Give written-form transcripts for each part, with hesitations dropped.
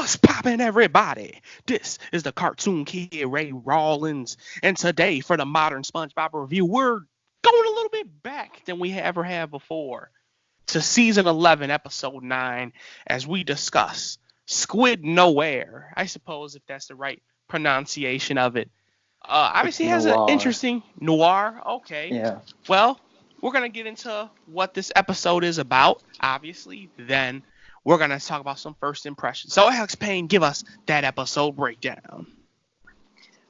What's poppin', everybody? This is the cartoon kid Ray Rawlins, and today for the modern SpongeBob review, we're going a little bit back than we ever have before to season 11, episode 9, as we discuss Squid Noir. I suppose if that's the right pronunciation of it. It's Obviously, it has an noir. interesting noir. Okay, Yeah. well, we're gonna get into what this episode is about. Obviously, then we're gonna talk about some first impressions. So, Alex Payne, give us that episode breakdown.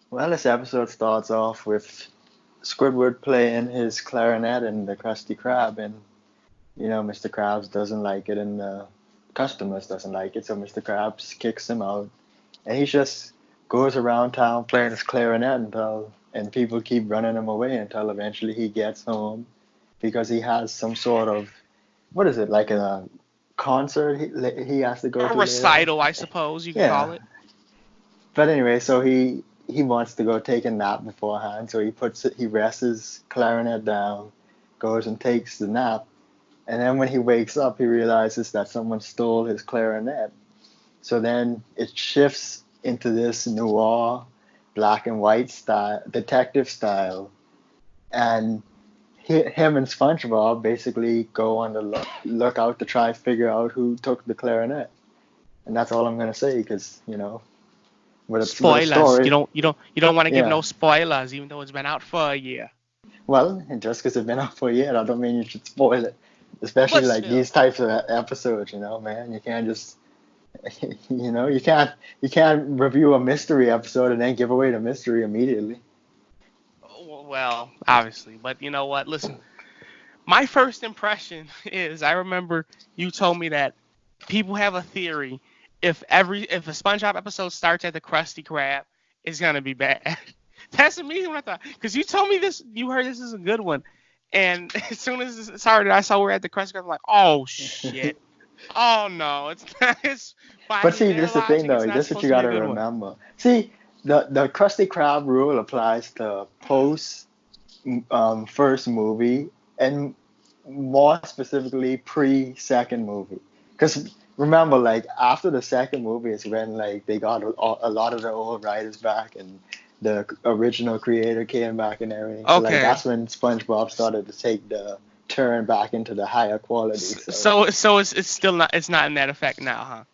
Well, this episode starts off with Squidward playing his clarinet and the Krusty Krab, and Mr. Krabs doesn't like it, and the customers doesn't like it, so Mr. Krabs kicks him out, and he just goes around town playing his clarinet and people keep running him away until eventually he gets home because he has some sort of what is it like a concert he has to go A to later. recital, I suppose you could call Yeah. it. But anyway, so he wants to go take a nap beforehand, so he rests his clarinet down, goes and takes the nap, and then when he wakes up, he realizes that someone stole his clarinet. So then it shifts into this noir, black and white style, detective style, and him and SpongeBob basically go on the lookout to try to figure out who took the clarinet. And that's all I'm gonna say, because with a Spoilers. story, You don't want to give yeah. no spoilers, even though it's been out for a year. Well, and just because it's been out for a year, I don't mean you should spoil it. Especially But like still, these types of episodes, man. You can't just, you can't review a mystery episode and then give away the mystery immediately. well, obviously. But you know what? Listen, my first impression is I remember you told me that people have a theory if a SpongeBob episode starts at the Krusty Krab, it's gonna be bad. That's amazing what I thought because you told me this. You heard this is a good one, and as soon as it started, I saw we're at the Krusty Krab. I'm like, oh shit. Oh no, it's not. It's by But see, their this is the thing logic, it's though. not This is what you supposed to be a gotta good one. remember. See, the Krusty Krab rule applies to post first movie and more specifically pre second movie. Because remember, like after the second movie is when like they got a lot of the old writers back and the original creator came back and everything. So like Okay. that's when SpongeBob started to take the turn back into the higher quality. So So it's still not it's not in that effect now,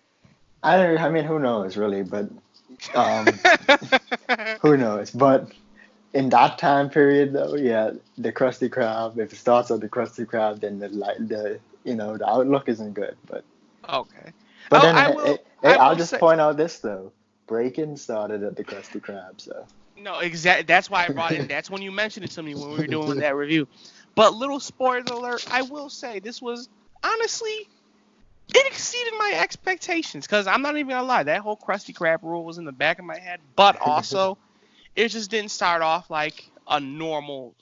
I don't. I mean, who knows really, but um, huh? who knows? But in that time period, though, yeah, the Krusty Krab. If it starts with the Krusty Krab, then the outlook isn't good. Okay. But Oh, then I I'll will just say point out this though. Breaking started at the Krusty Krab, so. no, exact. That's why I brought it. That's when you mentioned it to me when we were doing that review. But little spoiler alert, I will say this was honestly it exceeded my expectations because I'm not even gonna lie, that whole Krusty Krab rule was in the back of my head, but also it just didn't start off like a normal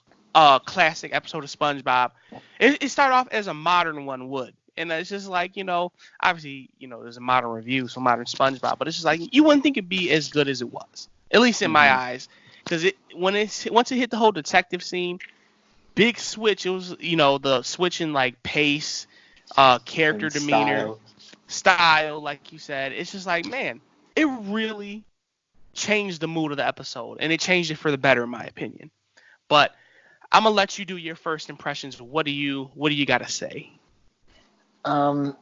classic episode of SpongeBob. It started off as a modern one would. And it's just like, obviously, there's a modern review, so modern SpongeBob, but it's just like you wouldn't think it'd be as good as it was. At least in my Hmm. eyes. Because once it hit the whole detective scene, big switch, it was, the switch in like pace, character And demeanor, style. style, like you said. It's just like, man, it really changed the mood of the episode, and it changed it for the better, in my opinion. But I'm gonna let you do your first impressions. What do you gotta say? Um,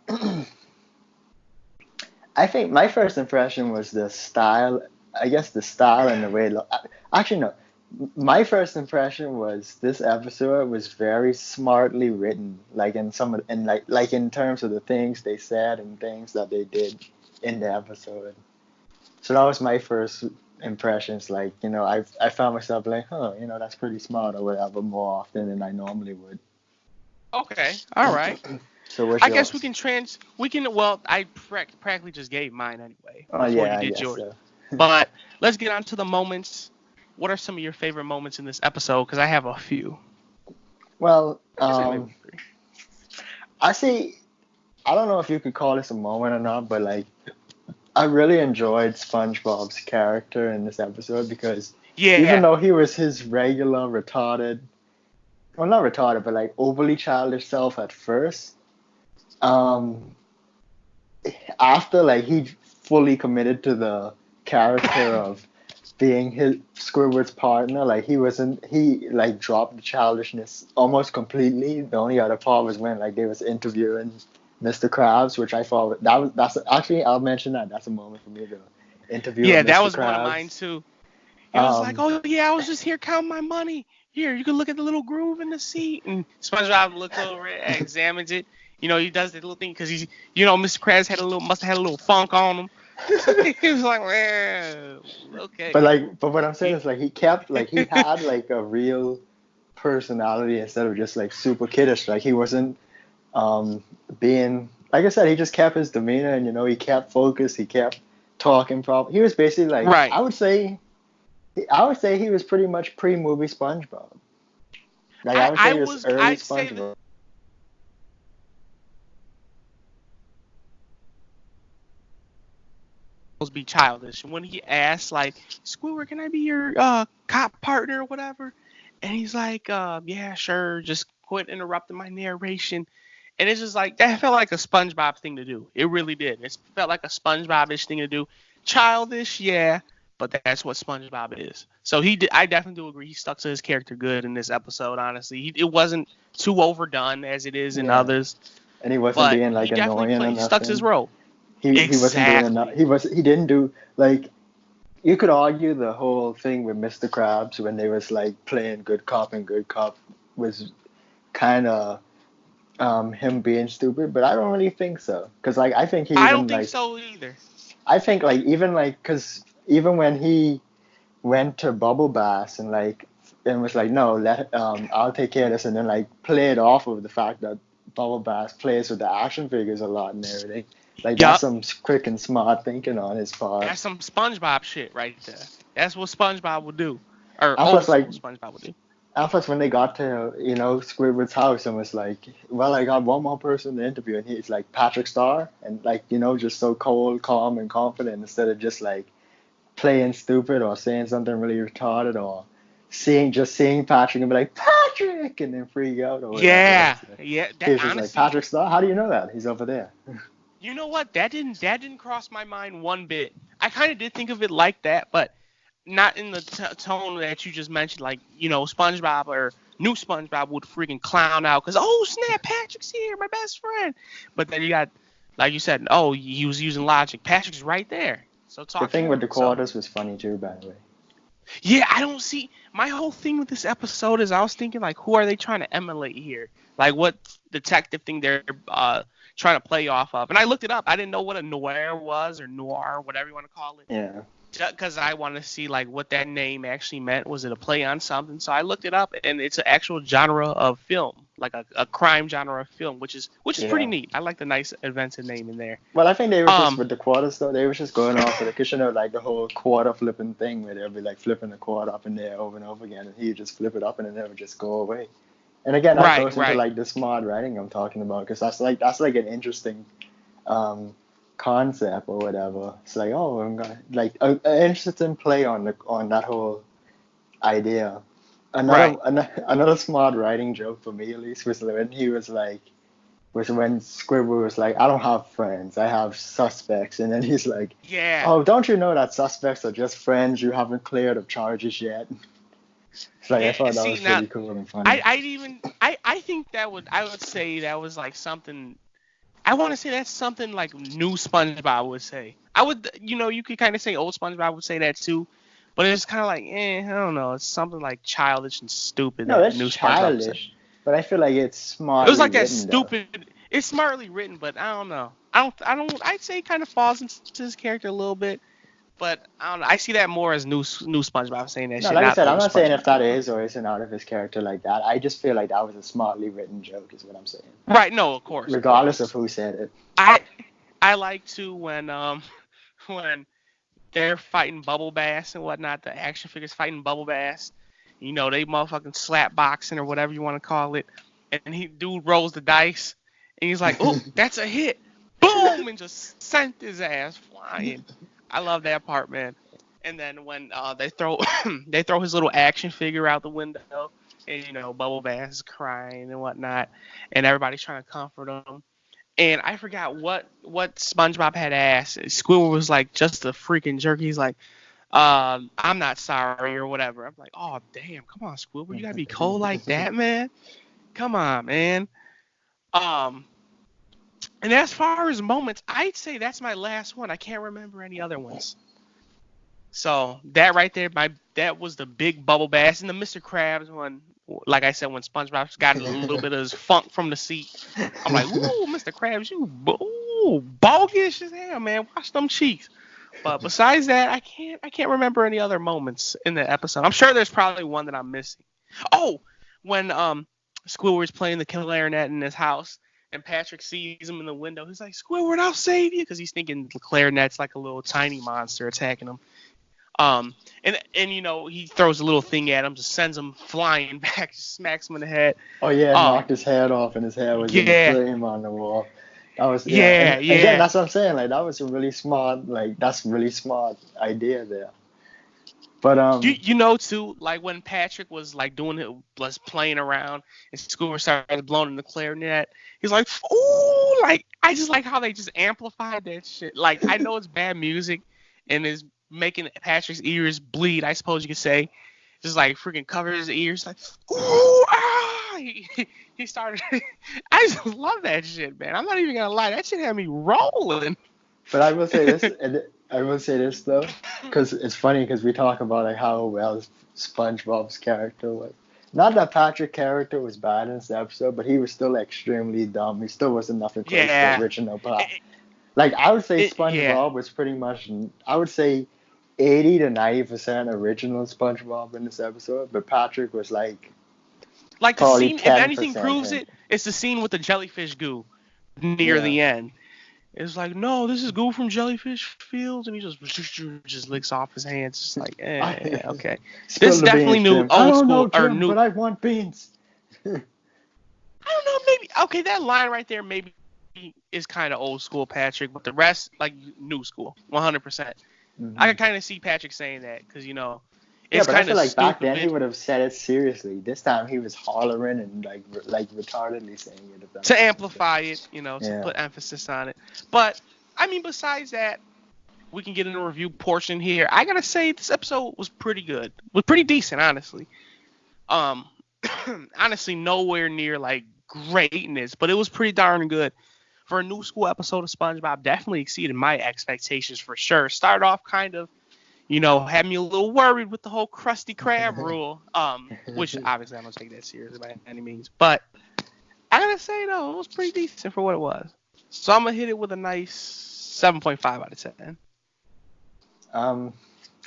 I think my first impression was the style. I guess the style and the way. Actually, no. My first impression was this episode was very smartly written, like in some of, and like in terms of the things they said and things that they did in the episode. So that was my first impressions. Like I found myself like, that's pretty smart or whatever more often than I normally would. Okay, all right. So what's I guess we yours? can well, I practically just gave mine anyway Oh before you yeah, I did guess yours. so. But let's get on to the moments. What are some of your favorite moments in this episode? Because I have a few. Well, I guess I maybe 3. I see. I don't know if you could call this a moment or not, but like I really enjoyed SpongeBob's character in this episode because even Yeah. though he was his regular retarded, well not retarded, but like overly childish self at first, um, after like fully committed to the character of being Squidward's partner. Like he like dropped the childishness almost completely. The only other part was when like they was interviewing Mr. Krabs, which I thought that's actually, I'll mention that. That's a moment for me to interview Yeah, with that Mr. was one of Krabs. mine too. He was like, Um, "Oh yeah, I was just here counting my money. Here, you can look at the little groove in the seat." And SpongeBob looks over it, examines it. He does that little thing because Mr. Krabs must have had a little funk on him. He was like, "Man, okay." but what I'm saying He, is like he had like a real personality instead of just like super kiddish. Like he wasn't being, like I said, he just kept his demeanor, and he kept focused. He kept talking proper. He was basically like, right. I would say he was pretty much pre-movie SpongeBob. Like I would say he was early I'd say that SpongeBob. supposed to be childish. When he asked like, "Squidward, can I be your cop partner or whatever?" And he's like, "Yeah, sure. Just quit interrupting my narration." And it's just like that felt like a SpongeBob thing to do. It really did. It felt like a SpongeBob-ish thing to do. Childish, yeah, but that's what SpongeBob is. So he did. I definitely do agree. He stuck to his character good in this episode. Honestly, it wasn't too overdone as it is in Yeah, others, and he wasn't but being he like definitely annoying or He stuck to his nothing. role. He wasn't doing enough. Exactly. He didn't do like, you could argue the whole thing with Mr. Krabs when they was like playing good cop and good cop was kind of him being stupid, but I don't really think so. Cause like I think he I even don't think like so either. I think like even like cause even when he went to Bubble Bass and was like, no, I'll take care of this, and then like played off of the fact that Bubble Bass plays with the action figures a lot and everything. Like that's Yup. some quick and smart thinking on his part. That's some SpongeBob shit right there. That's what SpongeBob would do, or And old plus like school SpongeBob would do. and plus when they got to Squidward's house and was like, well, I got one more person to interview, and he's like Patrick Star, and like just so cold, calm, and confident instead of just like playing stupid or saying something really retarded or seeing Patrick and be like Patrick and then freak out or whatever. Yeah, yeah. He That was just like, honestly, Patrick Star? How do you know that? He's over there. you know what? That didn't cross my mind one bit. I kind of did think of it like that, but not in the tone that you just mentioned. Like SpongeBob or new SpongeBob would freaking clown out because snap, Patrick's here, my best friend. But then you got, like you said, he was using logic. Patrick's right there, so The talk to thing with him. the So quarters was funny too, by the way. yeah, I don't see my whole thing with this episode is I was thinking like, who are they trying to emulate here? Like what detective thing they're trying to play off of? And I looked it up. I didn't know what a noir was or noir, whatever you want to call it. Yeah. Because I want to see like what that name actually meant. Was it a play on something? So I looked it up, and it's an actual genre of film, like a crime genre of film, which is pretty Yeah. neat. I like the nice invented name in there. Well, I think they were just Um, with the quarters though. They were just going off of because like the whole quarter flipping thing where they'll be like flipping the quarter up in there over and over again, and he would just flip it up and it never just go away. And again, that goes into right. like the smart writing I'm talking about because that's like an interesting um, concept or whatever. It's like, oh, I'm gonna like an interesting play on that whole idea. Right. Another smart writing joke for me at least was when he was like was when Squidward was like, I don't have friends, I have suspects, and then he's like, Yeah. oh, don't you know that suspects are just friends you haven't cleared of charges yet? It's like I Yeah. thought that See was now, pretty cool and funny. I think I would say that was like something. I want to say that's something like new SpongeBob would say. I would, you could kind of say old SpongeBob would say that too, but it's kind of like, I don't know. It's something like childish and stupid No, that that's new SpongeBob would say. childish, but I feel like it's It was smartly like that written though. stupid. It's smartly written, but I don't know. I don't. I'd say it kind of falls into his character a little bit, but I don't know. I see that more as new SpongeBob saying that No, shit, like I not said, I'm old not saying if SpongeBob. that is or isn't out of his character like that. I just feel like that was a smartly written joke, is what I'm saying. Right? No, of course, of Regardless course. of who said it. I I like to when when they're fighting Bubble Bass and whatnot, the action figures fighting Bubble Bass. They motherfucking slap boxing or whatever you want to call it. And dude rolls the dice and he's like, oh, that's a hit. Boom! And just sent his ass flying. I love that part, man. And then when they throw they throw his little action figure out the window, and Bubble Bass is crying and whatnot, and everybody's trying to comfort him. And I forgot what SpongeBob had asked. Squidward was like just a freaking jerk. He's like, I'm not sorry or whatever. I'm like, oh damn, come on, Squidward, you gotta be cold like that, man. Come on, man. Um, and as far as moments, I'd say that's my last one. I can't remember any other ones. So that right there, that was the big bubble bass, and the Mr. Krabs one. Like I said, when SpongeBob got a little bit of his funk from the seat, I'm like, ooh, Mr. Krabs, you bogus as hell, man. Watch them cheeks. But besides that, I can't remember any other moments in the episode. I'm sure there's probably one that I'm missing. Oh, when Squidward's playing the clarinet in his house, and Patrick sees him in the window, he's like, Squidward, I'll save you, because he's thinking the clarinet's like a little tiny monster attacking him. And you know, he throws a little thing at him, just sends him flying back, smacks him in the head. Oh yeah, knocked his head off, and his hair was in a flame on the wall. That was yeah. Again, that's what I'm saying. Like that was a really smart. Like that's a really smart idea there. But you know too, like when Patrick was like was playing around, and Squidward started blowing in the clarinet. He's like, ooh, like I just like how they just amplified that shit. Like I know it's bad music, and is making Patrick's ears bleed, I suppose you could say. Just like freaking covers his ears, like, ooh, ah! He started. I just love that shit, man. I'm not even gonna lie, that shit had me rolling. But I will say this, and I will say this though, because it's funny because we talk about like how well SpongeBob's character was. Not that Patrick's character was bad in this episode, but he was still extremely dumb. He still wasn't nothing close to the original plot. Like I would say SpongeBob was pretty much, I would say 80 to 90% original SpongeBob in this episode, but Patrick was like the scene, if anything proves it, it's the scene with the jellyfish goo near the end. It's like, no, this is goo from Jellyfish Fields, and he just licks off his hands, just like, okay. This is definitely new, old school, or new. But I want beans. I don't know, maybe okay, that line right there maybe is kind of old school Patrick, but the rest like new school, 100%. Mm-hmm. I can kind of see Patrick saying that because, you know, it's kind of like back then he would have said it seriously. This time he was hollering and like retardedly saying it. To amplify it, you know, to put emphasis on it. But, I mean, besides that, we can get in a review portion here. I gotta say, this episode was pretty good. Was pretty decent, honestly. Honestly, nowhere near, like, greatness, but it was pretty darn good. For a new school episode of SpongeBob, definitely exceeded my expectations for sure. Started off kind of, you know, had me a little worried with the whole Krusty Krab rule, which obviously I don't take that seriously by any means. But I gotta say though, it was pretty decent for what it was. So I'm gonna hit it with a nice 7.5 out of 10.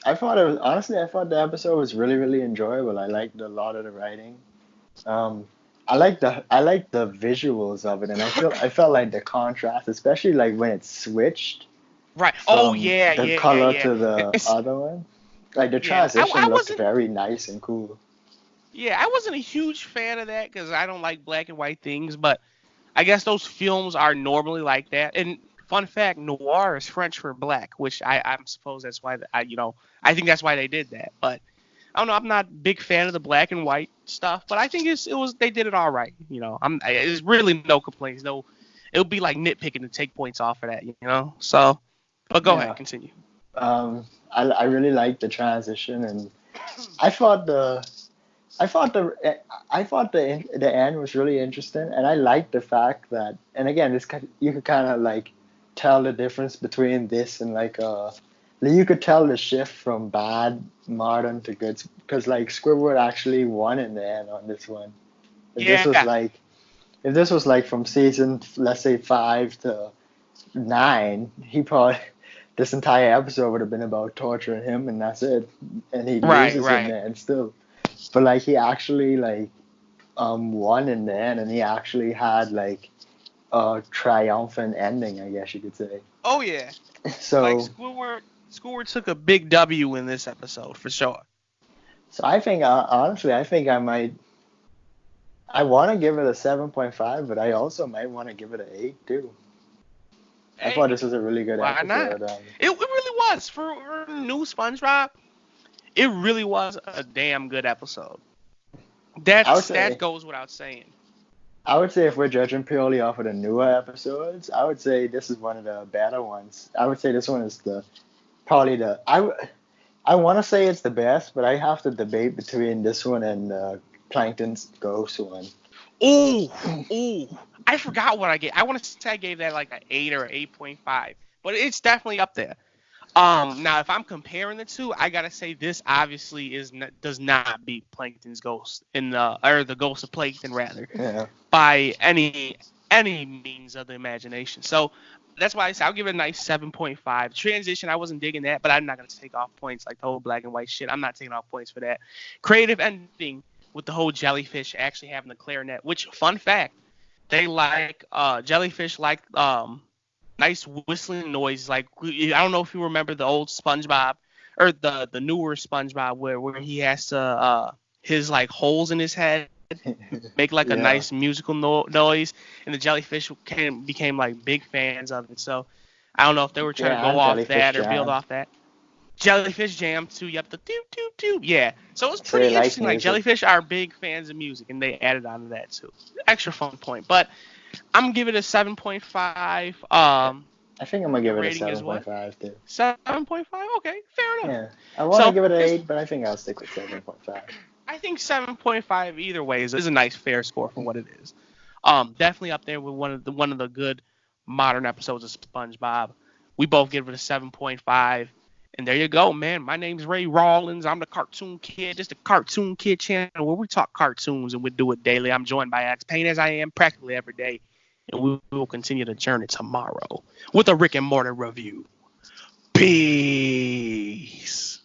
I thought the episode was really, really enjoyable. I liked a lot of the writing. I like the visuals of it, and I felt like the contrast, especially like when it switched. Right. The color to the other one. Like the transition looked very nice and cool. Yeah, I wasn't a huge fan of that because I don't like black and white things, but I guess those films are normally like that. And fun fact, noir is French for black, which I suppose that's why I think that's why they did that. But I don't know. I'm not a big fan of the black and white stuff, but I think they did it all right. You know, there's really no complaints. No, it would be like nitpicking to take points off of that. You know, so. But go ahead, continue. I really liked the transition, and I thought the end was really interesting, and I liked the fact that, and again, you could kind of like tell the difference between this and like you could tell the shift from bad modern to good, because like Squidward actually won in the end on this one. If this was like from season, let's say 5 to 9, this entire episode would have been about torturing him, and that's it. And he loses in there and still. But like he actually like won in the end, and he actually had like a triumphant ending, I guess you could say. Oh yeah. So like Squidward took a big W in this episode for sure. So I think honestly, I want to give it a 7.5, but I also might want to give it an 8 too. I thought this was a really good episode. Not? It really was. For new SpongeBob, it really was a damn good episode. That goes without saying. I would say if we're judging purely off of the newer episodes, I would say this is one of the better ones. I would say this one is probably I want to say it's the best, but I have to debate between this one and Plankton's Ghost one. Ooh, ooh. I forgot what I gave. I want to say I gave that like an 8 or 8.5, but it's definitely up there. Now if I'm comparing the two, I gotta say this obviously does not beat Plankton's Ghost or the Ghost of Plankton rather, Yeah. by any means of the imagination. So that's why I say I'll give it a nice 7.5. Transition, I wasn't digging that, but I'm not gonna take off points like the whole black and white shit. I'm not taking off points for that. Creative ending with the whole jellyfish actually having the clarinet, which fun fact, they like jellyfish like nice whistling noise. Like I don't know if you remember the old SpongeBob or the newer SpongeBob where he has to his like holes in his head make like a Yeah. nice musical noise, and the jellyfish became like big fans of it. So I don't know if they were trying to go and off Jellyfish that or build Jam. off that. Jellyfish Jam too. Yep, the doop doop doop. Yeah. So it's So pretty they like interesting. Like music. jellyfish are big fans of music, and they added on to that too. Extra fun point. But I'm gonna give it a 7.5. I think I'm gonna give it a rating is what? 7.5 too. 7.5. Okay, fair enough. Yeah. I want to So give it an it's- 8, but I think I'll stick with 7.5. I think 7.5 either way is a nice fair score for what it is. Definitely up there with one of the good modern episodes of SpongeBob. We both give it a 7.5. And there you go, man. My name's Ray Rawlins. I'm the Cartoon Kid. This is the Cartoon Kid channel where we talk cartoons and we do it daily. I'm joined by X Payne as I am practically every day. And we will continue the journey tomorrow with a Rick and Morty review. Peace.